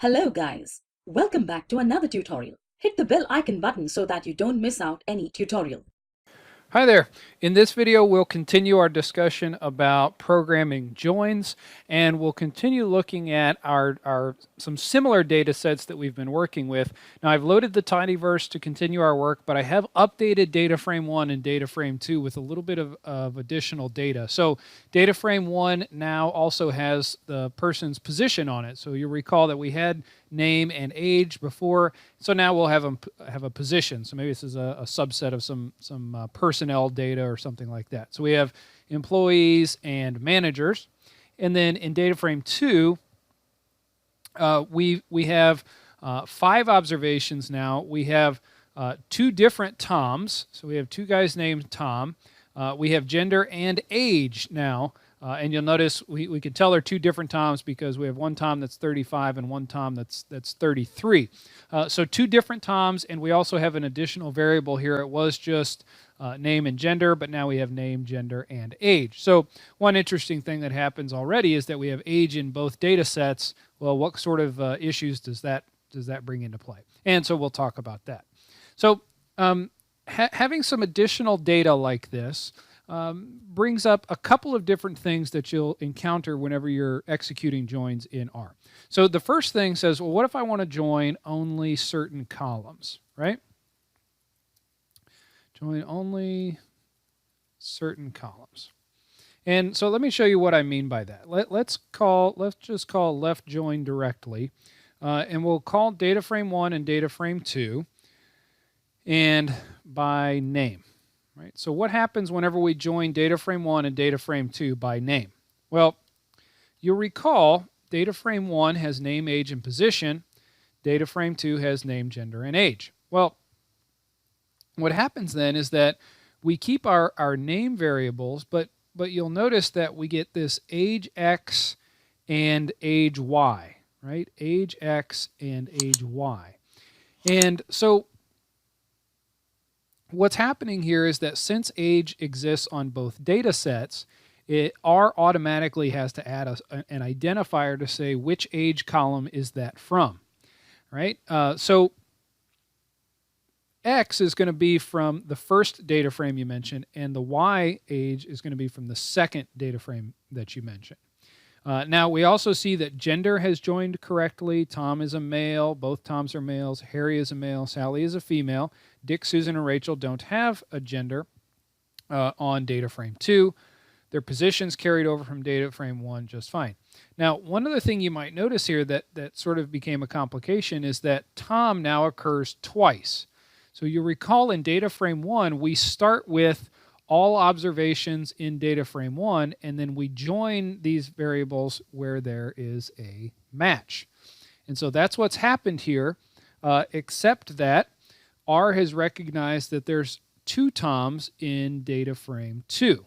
Hello guys, welcome back to another tutorial. Hit the bell icon button so that you don't miss out any tutorial. Hi there. In this video, we'll continue our discussion about programming joins, and we'll continue looking at some similar data sets that we've been working with. Now, I've loaded the tidyverse to continue our work, but I have updated data frame 1 and data frame 2 with a little bit of additional data. So data frame 1 now also has the person's position on it. So you'll recall that we had name and age before, so now we'll have a position. So maybe this is a subset of some personnel data or something like that. So we have employees and managers, and then in data frame 2, we have 5 observations now. We have 2 different Toms, so we have 2 guys named Tom. We have gender and age now. And you'll notice we can tell they're 2 different Toms because we have one Tom that's 35 and one Tom that's 33. So 2 different Toms, and we also have an additional variable here. It was just name and gender, but now we have name, gender, and age. So one interesting thing that happens already is that we have age in both data sets. Well, what sort of issues does that bring into play? And so we'll talk about that. So having some additional data like this brings up a couple of different things that you'll encounter whenever you're executing joins in R. So the first thing says, well, what if I want to join only certain columns, right? Join only certain columns. And so let me show you what I mean by that. Let's just call left join directly, and we'll call data frame 1 and data frame 2, and by name. Right? So what happens whenever we join data frame 1 and data frame 2 by name? Well, you'll recall data frame 1 has name, age, and position. Data frame 2 has name, gender, and age. Well, what happens then is that we keep our name variables, but you'll notice that we get this age X and age Y, right? Age X and age Y. And so what's happening here is that since age exists on both data sets, R automatically has to add an identifier to say which age column is that from, right? So X is going to be from the first data frame you mentioned, and the Y age is going to be from the second data frame that you mentioned. Now, we also see that gender has joined correctly. Tom is a male. Both Toms are males. Harry is a male. Sally is a female. Dick, Susan, and Rachel don't have a gender on data frame 2. Their positions carried over from data frame 1 just fine. Now, one other thing you might notice here that sort of became a complication is that Tom now occurs twice. So you recall in data frame 1, we start with all observations in data frame 1, and then we join these variables where there is a match. And so that's what's happened here, except that R has recognized that there's 2 Toms in data frame 2.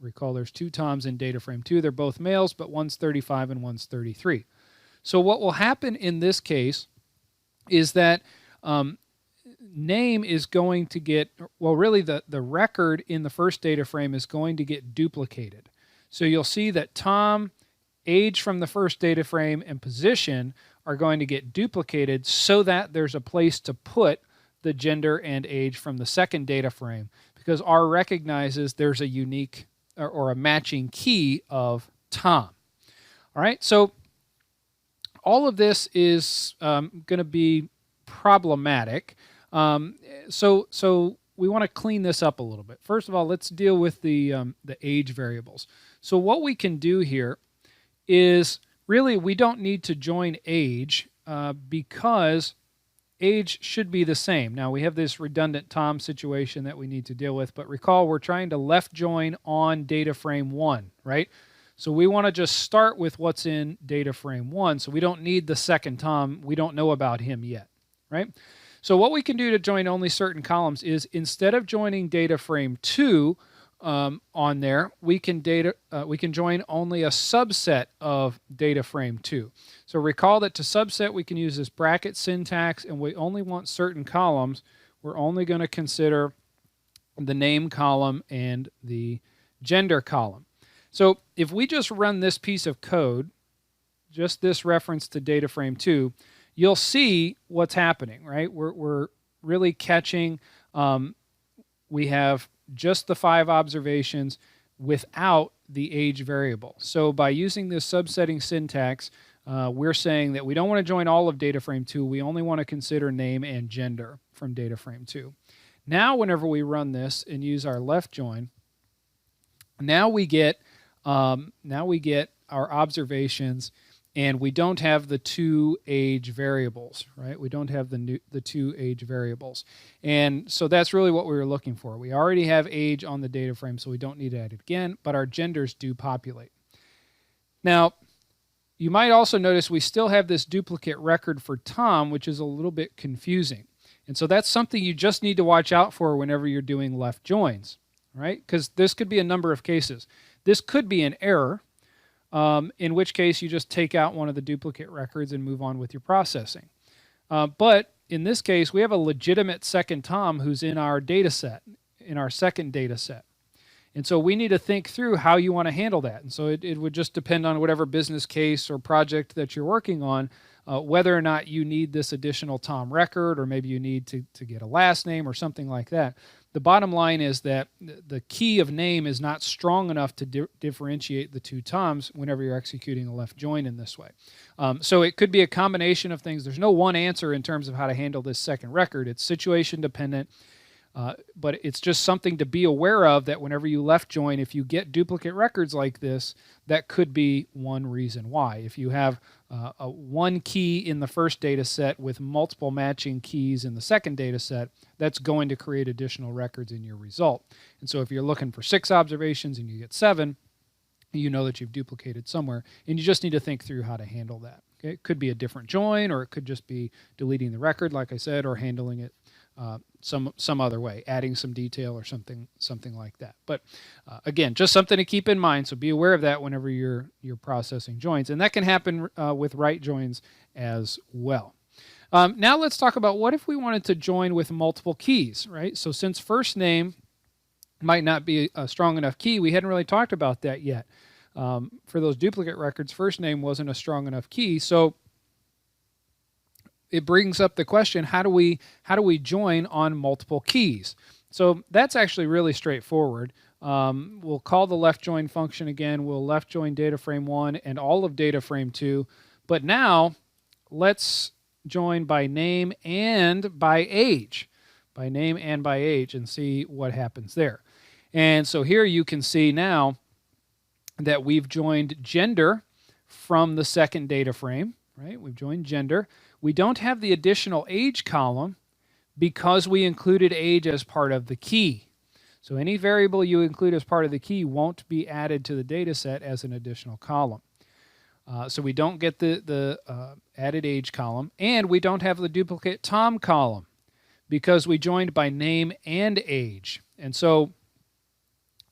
Recall there's 2 Toms in data frame 2. They're both males, but one's 35 and one's 33. So what will happen in this case is that name is going to get, well, really the record in the first data frame is going to get duplicated. So you'll see that Tom, age from the first data frame, and position are going to get duplicated so that there's a place to put the gender and age from the second data frame, because R recognizes there's a unique or a matching key of Tom. All right, so all of this is going to be problematic. So we want to clean this up a little bit. First of all, let's deal with the age variables. So what we can do here is really we don't need to join age because age should be the same. Now we have this redundant Tom situation that we need to deal with, but recall we're trying to left join on data frame 1, right? So we want to just start with what's in data frame 1, so we don't need the second Tom. We don't know about him yet, right? So what we can do to join only certain columns is instead of joining data frame 2 on there, we can join only a subset of data frame 2. So recall that to subset we can use this bracket syntax, and we only want certain columns. We're only going to consider the name column and the gender column. So if we just run this piece of code, just this reference to data frame 2, you'll see what's happening, right? We're really catching, we have just the 5 observations without the age variable. So by using this subsetting syntax, we're saying that we don't want to join all of data frame 2. We only want to consider name and gender from data frame 2. Now, whenever we run this and use our left join, now we get our observations, and we don't have the 2 age variables, right? We don't have the 2 age variables. And so that's really what we were looking for. We already have age on the data frame, so we don't need to add it again, but our genders do populate. Now, you might also notice we still have this duplicate record for Tom, which is a little bit confusing. And so that's something you just need to watch out for whenever you're doing left joins, right? Because this could be a number of cases. This could be an error, in which case you just take out one of the duplicate records and move on with your processing. But in this case, we have a legitimate second Tom who's in our data set, in our second data set. And so we need to think through how you want to handle that. And so it would just depend on whatever business case or project that you're working on, whether or not you need this additional Tom record, or maybe you need to get a last name or something like that. The bottom line is that the key of name is not strong enough to differentiate the 2 Toms whenever you're executing a left join in this way. So it could be a combination of things. There's no one answer in terms of how to handle this second record. It's situation dependent. But it's just something to be aware of, that whenever you left join, if you get duplicate records like this, that could be one reason why. If you have one key in the first data set with multiple matching keys in the second data set, that's going to create additional records in your result. And so if you're looking for 6 observations and you get 7, you know that you've duplicated somewhere, and you just need to think through how to handle that. Okay? It could be a different join, or it could just be deleting the record, like I said, or handling it some other way, adding some detail or something like that. But again, just something to keep in mind. So be aware of that whenever you're processing joins, and that can happen with right joins as well. Now let's talk about what if we wanted to join with multiple keys, right? So since first name might not be a strong enough key, we hadn't really talked about that yet. For those duplicate records, first name wasn't a strong enough key, so it brings up the question, how do we join on multiple keys? So that's actually really straightforward. We'll call the left join function again. We'll left join data frame 1 and all of data frame 2. But now let's join by name and by age. By name and by age, and see what happens there. And so here you can see now that we've joined gender from the second data frame, right? We've joined gender. We don't have the additional age column because we included age as part of the key. So any variable you include as part of the key won't be added to the data set as an additional column. So we don't get the added age column, and we don't have the duplicate Tom column because we joined by name and age. And so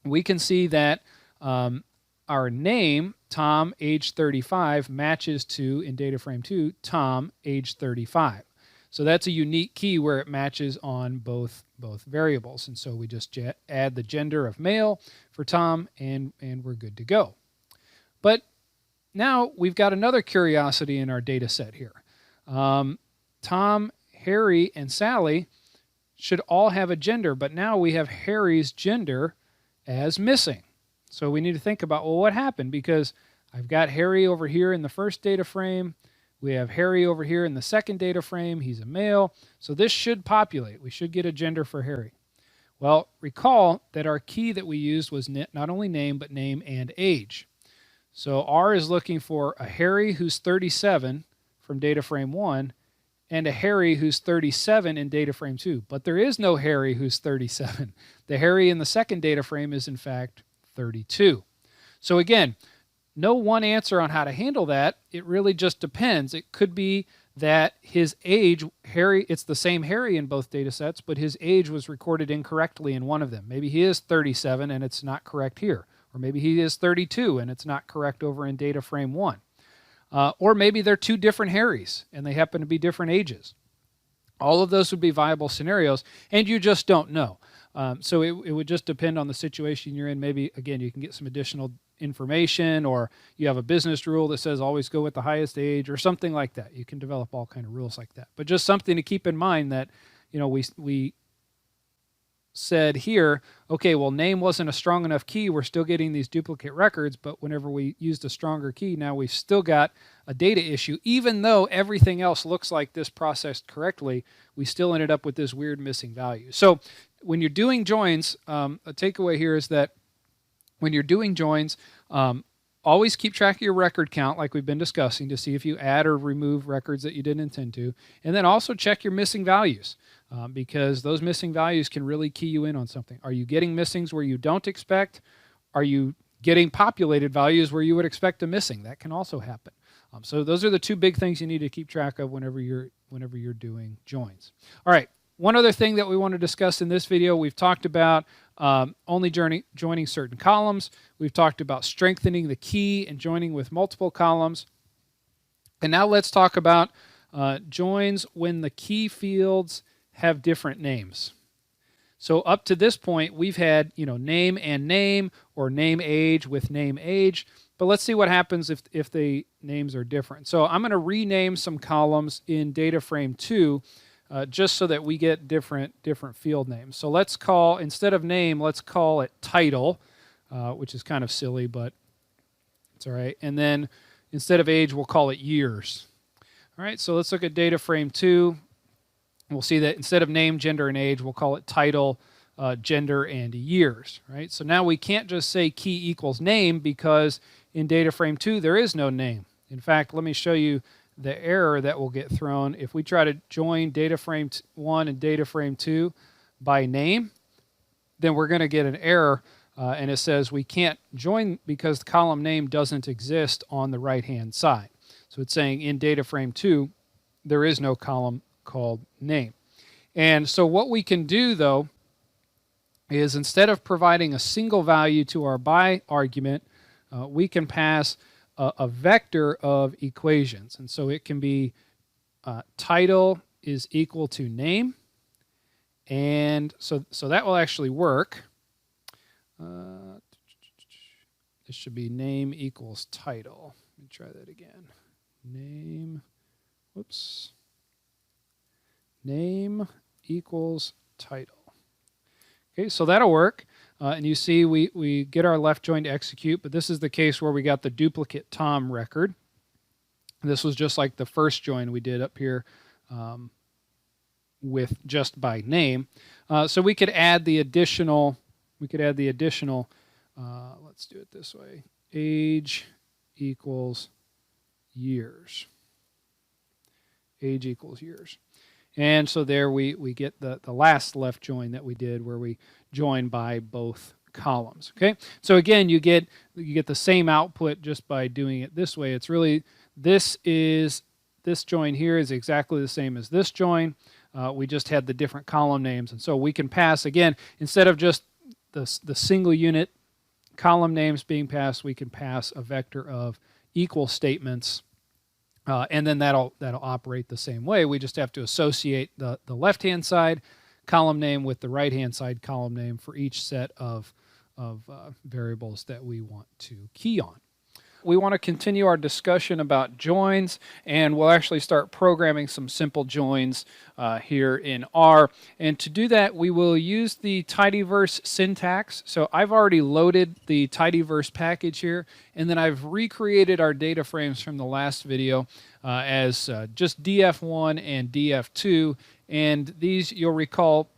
we can see that our name, Tom, age 35, matches to, in data frame 2, Tom, age 35. So that's a unique key where it matches on both variables. And so we just add the gender of male for Tom, and we're good to go. But now we've got another curiosity in our data set here. Tom, Harry, and Sally should all have a gender, but now we have Harry's gender as missing. So we need to think about, well, what happened? Because I've got Harry over here in the first data frame. We have Harry over here in the second data frame. He's a male. So this should populate. We should get a gender for Harry. Well, recall that our key that we used was not only name, but name and age. So R is looking for a Harry who's 37 from data frame 1 and a Harry who's 37 in data frame 2. But there is no Harry who's 37. The Harry in the second data frame is, in fact, 32. So again, no one answer on how to handle that. It really just depends. It could be that his age, Harry, it's the same Harry in both data sets, but his age was recorded incorrectly in one of them. Maybe he is 37 and it's not correct here. Or maybe he is 32 and it's not correct over in data frame 1. Or maybe they're 2 different Harrys and they happen to be different ages. All of those would be viable scenarios, and you just don't know. So it would just depend on the situation you're in. Maybe, again, you can get some additional information, or you have a business rule that says always go with the highest age or something like that. You can develop all kind of rules like that. But just something to keep in mind that, we said here, okay, well, name wasn't a strong enough key. We're still getting these duplicate records, but whenever we used a stronger key, now we've still got a data issue. Even though everything else looks like this processed correctly, we still ended up with this weird missing value. So when you're doing joins, a takeaway here is that when you're doing joins, always keep track of your record count like we've been discussing to see if you add or remove records that you didn't intend to. And then also check your missing values. Because those missing values can really key you in on something. Are you getting missings where you don't expect? Are you getting populated values where you would expect a missing? That can also happen. So those are the two big things you need to keep track of whenever you're doing joins. All right, one other thing that we want to discuss in this video, we've talked about only joining certain columns. We've talked about strengthening the key and joining with multiple columns. And now let's talk about joins when the key fields have different names. So up to this point, we've had name and name, or name age with name age. But let's see what happens if the names are different. So I'm going to rename some columns in data frame 2 just so that we get different field names. So let's call, instead of name, let's call it title, which is kind of silly, but it's all right. And then instead of age, we'll call it years. All right, so let's look at data frame 2. We'll see that instead of name, gender, and age, we'll call it title, gender, and years, right? So now we can't just say key equals name, because in data frame 2, there is no name. In fact, let me show you the error that will get thrown. If we try to join data frame 1 and data frame 2 by name, then we're going to get an error, and it says we can't join because the column name doesn't exist on the right-hand side. So it's saying in data frame 2, there is no column called name. And so what we can do, though, is instead of providing a single value to our by argument, we can pass a vector of equations. And so it can be title is equal to name. And so that will actually work. This should be name equals title. Let me try that again. Name equals title. Okay, so that'll work. And you see we get our left join to execute, but this is the case where we got the duplicate Tom record. This was just like the first join we did up here with just by name. So we could add the additional, let's do it this way. Age equals years. Age equals years. And so there we get the last left join that we did, where we join by both columns. Okay, so again, you get the same output just by doing it this way. It's really this join here is exactly the same as this join. We just had the different column names, and so we can pass, again, instead of just the single unit column names being passed, we can pass a vector of equal statements. And then that'll operate the same way. We just have to associate the left-hand side column name with the right-hand side column name for each set of variables that we want to key on. We want to continue our discussion about joins, and we'll actually start programming some simple joins here in R. And to do that, we will use the tidyverse syntax. So I've already loaded the tidyverse package here, and then I've recreated our data frames from the last video as just df1 and df2. And these, you'll recall,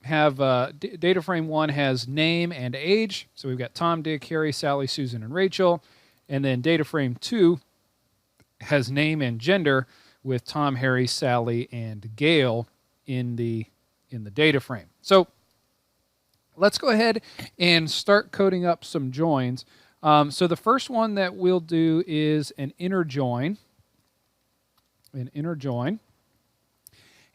have data frame 1 has name and age. So we've got Tom, Dick, Harry, Sally, Susan, and Rachel. And then data frame 2 has name and gender with Tom, Harry, Sally, and Gail in the data frame. So let's go ahead and start coding up some joins. So the first one that we'll do is an inner join.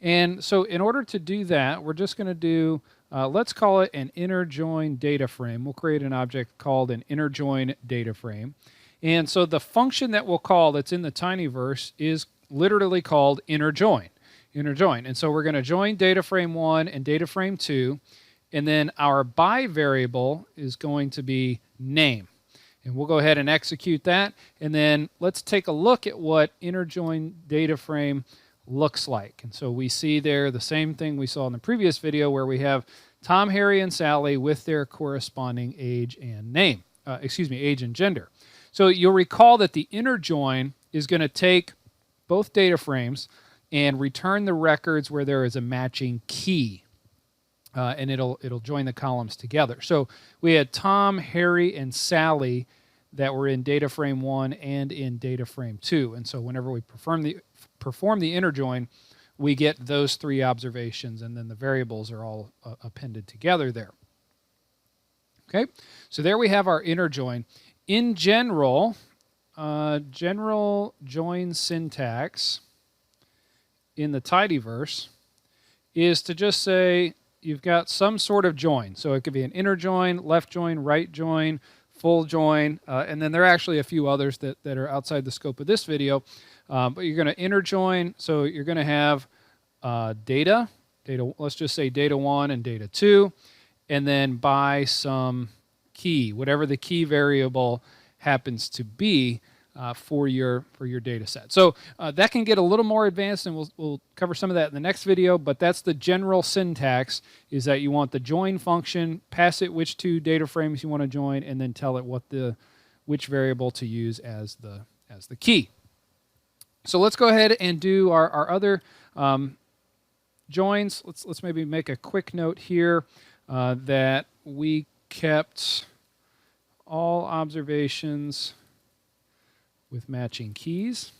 And so in order to do that, we're just going to do, let's call it an inner join data frame. We'll create an object called an inner join data frame. And so the function that we'll call that's in the tinyverse is literally called inner join. And so we're going to join data frame 1 and data frame 2. And then our by variable is going to be name. And we'll go ahead and execute that. And then let's take a look at what inner join data frame looks like. And so we see there the same thing we saw in the previous video where we have Tom, Harry, and Sally with their corresponding age and name. Age and gender. So you'll recall that the inner join is going to take both data frames and return the records where there is a matching key. And it'll join the columns together. So we had Tom, Harry, and Sally that were in data frame 1 and in data frame 2. And so whenever we perform the inner join, we get those three observations, and then the variables are all appended together there. Okay, so there we have our inner join. In general, general join syntax in the tidyverse is to just say you've got some sort of join. So it could be an inner join, left join, right join, full join, and then there are actually a few others that are outside the scope of this video. But you're going to inner join, so you're going to have data, let's just say data 1 and data 2, and then by some key, whatever the key variable happens to be for your data set. So that can get a little more advanced, and we'll cover some of that in the next video, but that's the general syntax, is that you want the join function, pass it which two data frames you want to join, and then tell it which variable to use as the key. So let's go ahead and do our other joins. Let's maybe make a quick note here that we kept all observations with matching keys,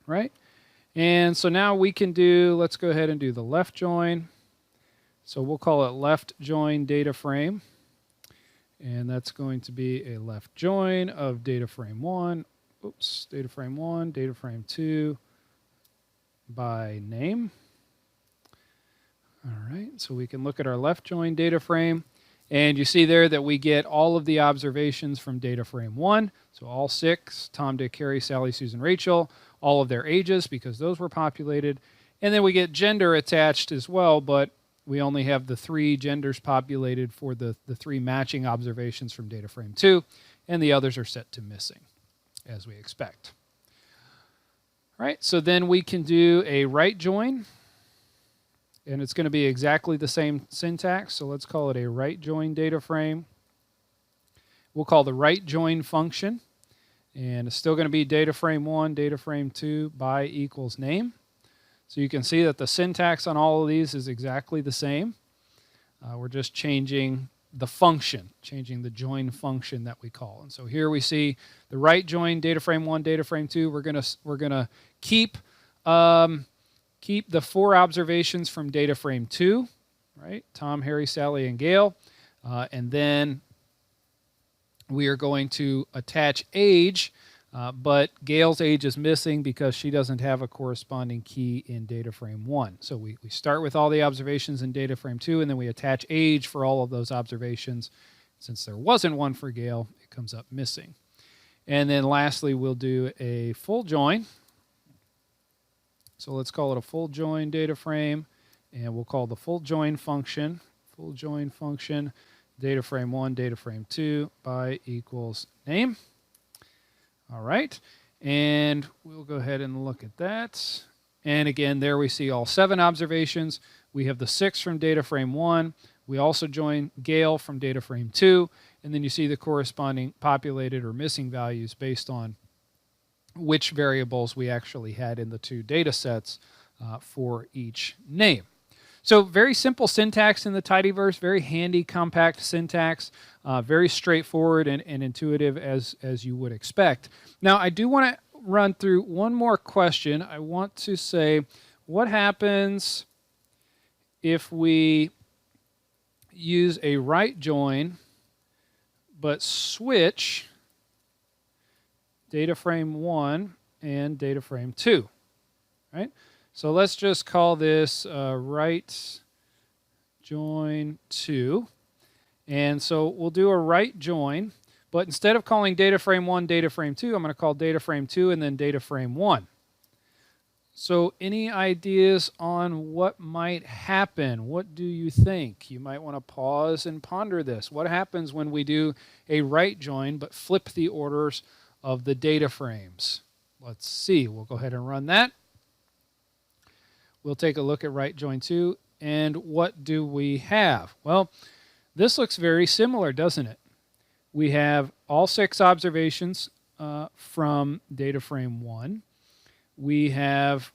right? And so now we can let's go ahead and do the left join. So we'll call it left join data frame. And that's going to be a left join of data frame 1, data frame 1, data frame 2 by name. All right, so we can look at our left join data frame. And you see there that we get all of the observations from data frame 1. So all 6, Tom, Dick, Harry, Sally, Susan, Rachel, all of their ages because those were populated. And then we get gender attached as well, but we only have the 3 genders populated for the 3 matching observations from data frame 2, and the others are set to missing, as we expect. All right, so then we can do a right join. And it's going to be exactly the same syntax, so let's call it a right join data frame. We'll call the right join function, and it's still going to be data frame 1, data frame 2 by equals name. So you can see that the syntax on all of these is exactly the same. We're just changing the function, changing the join function that we call. And so here we see the right join data frame 1, data frame 2. We're gonna keep the 4 observations from data frame 2, right? Tom, Harry, Sally, and Gail. And then we are going to attach age, but Gail's age is missing because she doesn't have a corresponding key in data frame 1. So we start with all the observations in data frame 2, and then we attach age for all of those observations. Since there wasn't one for Gail, it comes up missing. And then lastly, we'll do a full join. So let's call it a full join data frame, and we'll call the full join function, data frame 1, data frame 2 by equals name. All right, and we'll go ahead and look at that. And again, there we see all 7 observations. We have the 6 from data frame 1. We also join Gail from data frame 2, and then you see the corresponding populated or missing values based on which variables we actually had in the 2 data sets for each name. So very simple syntax in the tidyverse, very handy, compact syntax, very straightforward and intuitive as you would expect. Now, I do want to run through one more question. I want to say, what happens if we use a right join but switch data frame 1 and data frame 2, right? So let's just call this right join 2. And so we'll do a right join, but instead of calling data frame 1 data frame 2, I'm going to call data frame 2 and then data frame 1. So any ideas on what might happen? What do you think? You might want to pause and ponder this. What happens when we do a right join but flip the orders of the data frames? Let's see. We'll go ahead and run that. We'll take a look at right join 2. And what do we have? Well, this looks very similar, doesn't it? We have all 6 observations from data frame 1. We have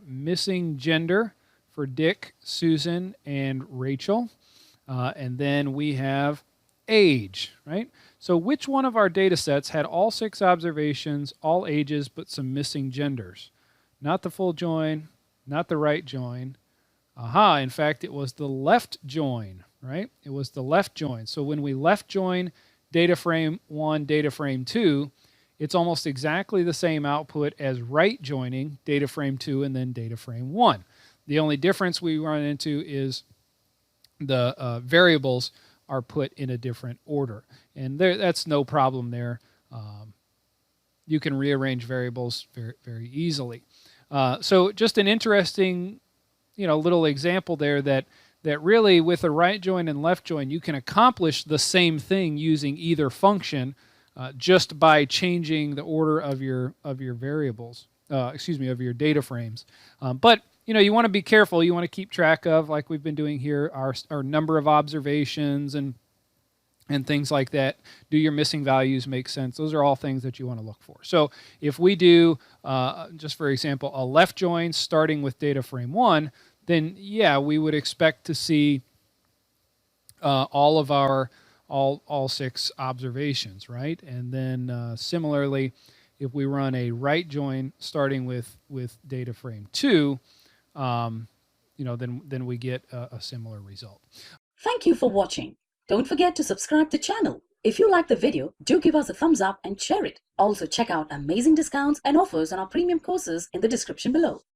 missing gender for Dick, Susan, and Rachel. And then we have age, right? So which one of our data sets had all 6 observations, all ages, but some missing genders? Not the full join, not the right join. Aha, in fact, it was the left join, right? It was the left join. So when we left join data frame 1, data frame 2, it's almost exactly the same output as right joining data frame 2 and then data frame 1. The only difference we run into is the variables are put in a different order. And that's no problem there. You can rearrange variables very, very easily. So just an interesting little example there that really with a right join and left join, you can accomplish the same thing using either function just by changing the order of your variables, of your data frames. But you want to be careful. You want to keep track of, like we've been doing here, our number of observations and things like that. Do your missing values make sense? Those are all things that you want to look for. So if we do, just for example, a left join starting with data frame 1, then yeah, we would expect to see all of our all 6 observations, right? And then similarly, if we run a right join starting with data frame 2, then we get a similar result. Thank you for watching. Don't forget to subscribe to the channel. If you like the video, do give us a thumbs up and share it. Also check out amazing discounts and offers on our premium courses in the description below.